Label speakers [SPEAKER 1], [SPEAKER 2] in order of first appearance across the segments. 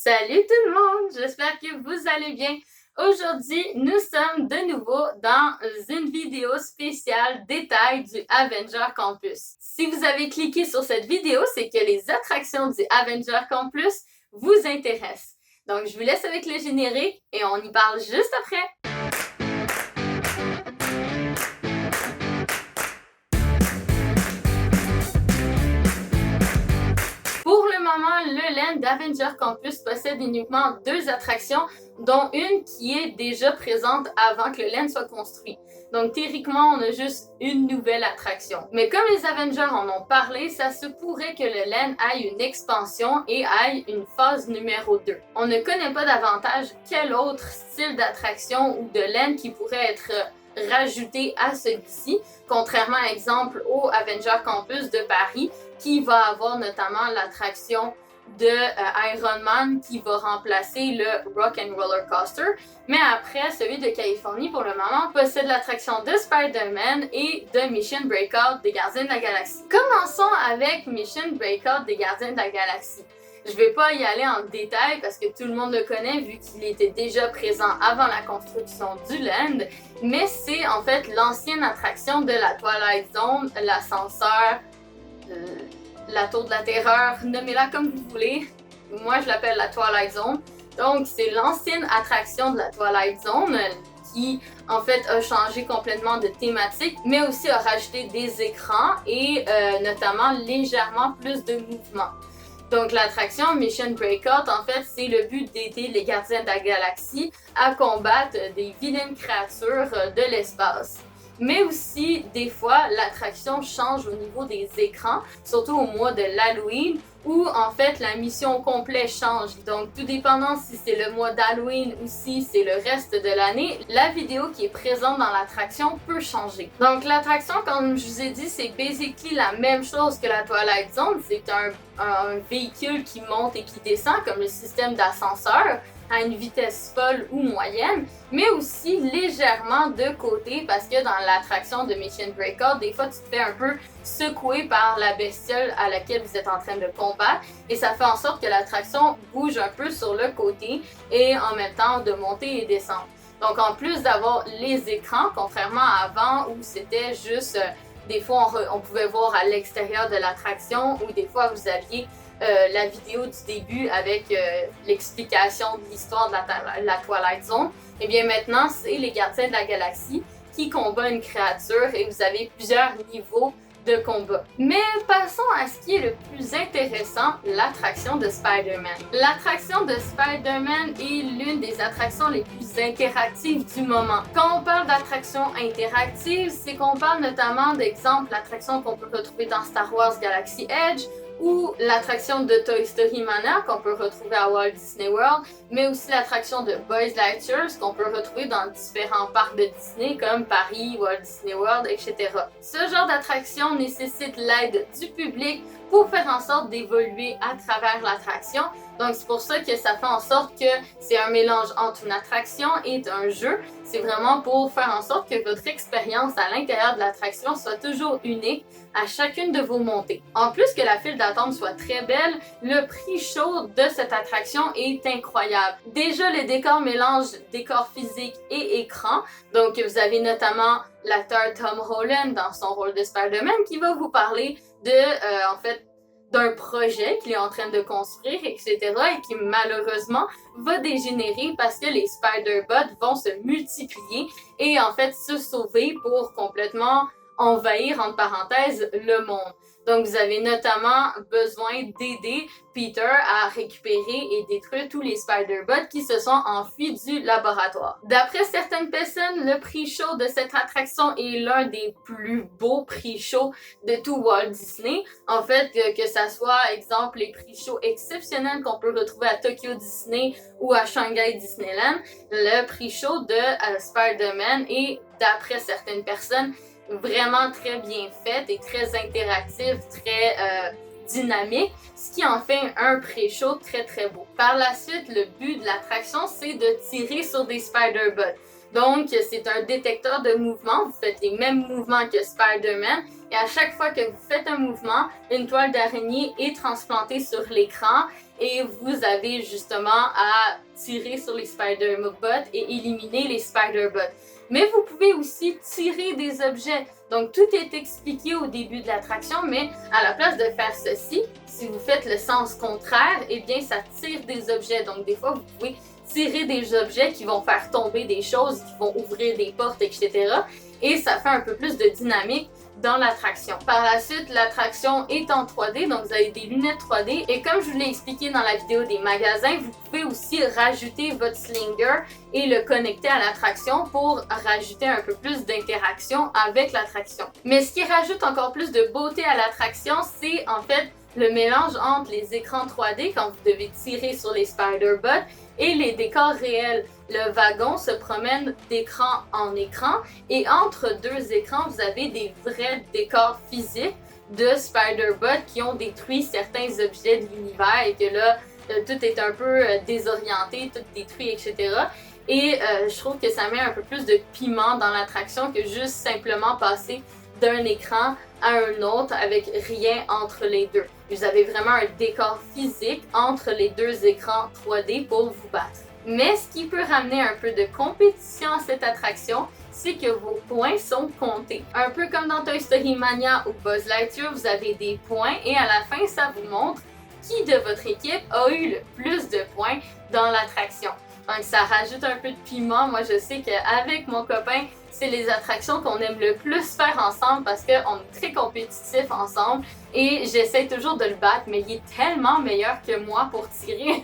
[SPEAKER 1] Salut tout le monde, j'espère que vous allez bien. Aujourd'hui, nous sommes de nouveau dans une vidéo spéciale détail du Avenger Campus. Si vous avez cliqué sur cette vidéo, c'est que les attractions du Avenger Campus vous intéressent. Donc, je vous laisse avec le générique et on y parle juste après. Pour le moment, le land d'Avenger Campus possède uniquement 2 attractions, dont une qui est déjà présente avant que le land soit construit. Donc théoriquement, on a juste une nouvelle attraction. Mais comme les Avengers en ont parlé, ça se pourrait que le land aille une expansion et aille une phase numéro 2. On ne connaît pas davantage quel autre style d'attraction ou de land qui pourrait être rajouté à celui-ci, contrairement à exemple au Avenger Campus de Paris, qui va avoir notamment l'attraction de Iron Man qui va remplacer le Rock and Roller Coaster. Mais après, celui de Californie, pour le moment, possède l'attraction de Spider-Man et de Mission Breakout des Gardiens de la Galaxie. Commençons avec Mission Breakout des Gardiens de la Galaxie. Je vais pas y aller en détail parce que tout le monde le connaît vu qu'il était déjà présent avant la construction du land, mais c'est en fait l'ancienne attraction de la Twilight Zone, l'ascenseur, la Tour de la Terreur, nommez-la comme vous voulez. Moi, je l'appelle la Twilight Zone. Donc, c'est l'ancienne attraction de la Twilight Zone qui, en fait, a changé complètement de thématique, mais aussi a rajouté des écrans et notamment légèrement plus de mouvement. Donc, l'attraction Mission Breakout, en fait, c'est le but d'aider les gardiens de la galaxie à combattre des vilaines créatures de l'espace. Mais aussi, des fois, l'attraction change au niveau des écrans, surtout au mois de l'Halloween, où en fait la mission complète change. Donc, tout dépendant si c'est le mois d'Halloween ou si c'est le reste de l'année, la vidéo qui est présente dans l'attraction peut changer. Donc, l'attraction, comme je vous ai dit, c'est basically la même chose que la Twilight Zone. C'est un véhicule qui monte et qui descend, comme le système d'ascenseur, à une vitesse folle ou moyenne, mais aussi légèrement de côté parce que dans l'attraction de Mission Breakout, des fois tu te fais un peu secouer par la bestiole à laquelle vous êtes en train de combattre et ça fait en sorte que l'attraction bouge un peu sur le côté et en même temps de monter et descendre. Donc en plus d'avoir les écrans, contrairement à avant où c'était juste des fois on pouvait voir à l'extérieur de l'attraction ou des fois vous aviez la vidéo du début avec l'explication de l'histoire de la Twilight Zone, et bien maintenant, c'est les Gardiens de la Galaxie qui combattent une créature et vous avez plusieurs niveaux de combat. Mais passons à ce qui est le plus intéressant, l'attraction de Spider-Man. L'attraction de Spider-Man est l'une des attractions les plus interactives du moment. Quand on parle d'attraction interactive, c'est qu'on parle notamment d'exemple l'attraction qu'on peut retrouver dans Star Wars Galaxy Edge, ou l'attraction de Toy Story Mania qu'on peut retrouver à Walt Disney World, mais aussi l'attraction de Buzz Lightyear qu'on peut retrouver dans différents parcs de Disney comme Paris, Walt Disney World, etc. Ce genre d'attraction nécessite l'aide du public pour faire en sorte d'évoluer à travers l'attraction. Donc c'est pour ça que ça fait en sorte que c'est un mélange entre une attraction et un jeu. C'est vraiment pour faire en sorte que votre expérience à l'intérieur de l'attraction soit toujours unique à chacune de vos montées. En plus que la file d'attente soit très belle, le prix chaud de cette attraction est incroyable. Déjà, le décor mélange décor physique et écran. Donc vous avez notamment l'acteur Tom Holland dans son rôle de Spider-Man qui va vous parler de, en fait, d'un projet qu'il est en train de construire, etc. et qui malheureusement va dégénérer parce que les Spider-Bots vont se multiplier et en fait se sauver pour complètement envahir, entre parenthèses, le monde. Donc, vous avez notamment besoin d'aider Peter à récupérer et détruire tous les Spider-Bots qui se sont enfuis du laboratoire. D'après certaines personnes, le prix show de cette attraction est l'un des plus beaux prix show de tout Walt Disney. En fait, que ça soit, exemple, les prix show exceptionnels qu'on peut retrouver à Tokyo Disney ou à Shanghai Disneyland, le prix show de Spider-Man est, d'après certaines personnes, vraiment très bien faite et très interactive, très dynamique, ce qui en fait un pré-show très très beau. Par la suite, le but de l'attraction, c'est de tirer sur des Spider-Bots. Donc, c'est un détecteur de mouvement. Vous faites les mêmes mouvements que Spider-Man. Et à chaque fois que vous faites un mouvement, une toile d'araignée est transplantée sur l'écran et vous avez justement à tirer sur les Spider-Bots et éliminer les Spider-Bots. Mais vous pouvez aussi tirer des objets. Donc tout est expliqué au début de l'attraction, mais à la place de faire ceci, si vous faites le sens contraire, eh bien ça tire des objets. Donc des fois vous pouvez tirer des objets qui vont faire tomber des choses, qui vont ouvrir des portes, etc. Et ça fait un peu plus de dynamique dans l'attraction. Par la suite, l'attraction est en 3D, donc vous avez des lunettes 3D. Et comme je vous l'ai expliqué dans la vidéo des magasins, vous pouvez aussi rajouter votre slinger et le connecter à l'attraction pour rajouter un peu plus d'interaction avec l'attraction. Mais ce qui rajoute encore plus de beauté à l'attraction, c'est en fait le mélange entre les écrans 3D quand vous devez tirer sur les Spider-Bots et les décors réels. Le wagon se promène d'écran en écran et entre deux écrans, vous avez des vrais décors physiques de Spider-Bots qui ont détruit certains objets de l'univers et que là, tout est un peu désorienté, tout détruit, etc. Et je trouve que ça met un peu plus de piment dans l'attraction que juste simplement passer d'un écran à un autre avec rien entre les deux. Vous avez vraiment un décor physique entre les deux écrans 3D pour vous battre. Mais ce qui peut ramener un peu de compétition à cette attraction, c'est que vos points sont comptés. Un peu comme dans Toy Story Mania ou Buzz Lightyear, vous avez des points et à la fin, ça vous montre qui de votre équipe a eu le plus de points dans l'attraction. Donc ça rajoute un peu de piment. Moi je sais qu'avec mon copain, c'est les attractions qu'on aime le plus faire ensemble parce qu'on est très compétitifs ensemble et j'essaie toujours de le battre, mais il est tellement meilleur que moi pour tirer.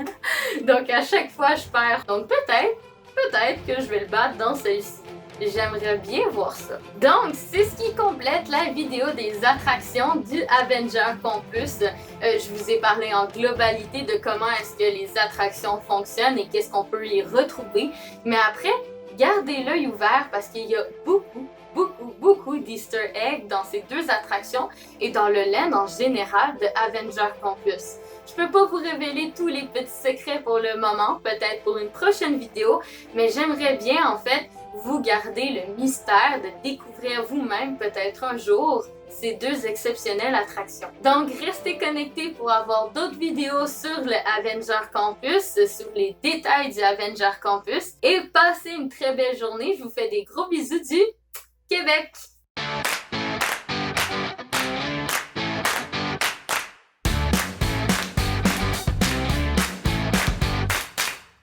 [SPEAKER 1] Donc à chaque fois je perds. Donc peut-être que je vais le battre dans celle-ci. J'aimerais bien voir ça. Donc, c'est ce qui complète la vidéo des attractions du Avenger Campus. Je vous ai parlé en globalité de comment est-ce que les attractions fonctionnent et qu'est-ce qu'on peut y retrouver. Mais après, gardez l'œil ouvert parce qu'il y a beaucoup d'Easter eggs dans ces deux attractions et dans le land en général de Avenger Campus. Je peux pas vous révéler tous les petits secrets pour le moment, peut-être pour une prochaine vidéo, mais j'aimerais bien en fait vous garder le mystère de découvrir vous-même peut-être un jour ces deux exceptionnelles attractions. Donc restez connectés pour avoir d'autres vidéos sur le Avenger Campus, sur les détails du Avenger Campus et passez une très belle journée. Je vous fais des gros bisous du Québec!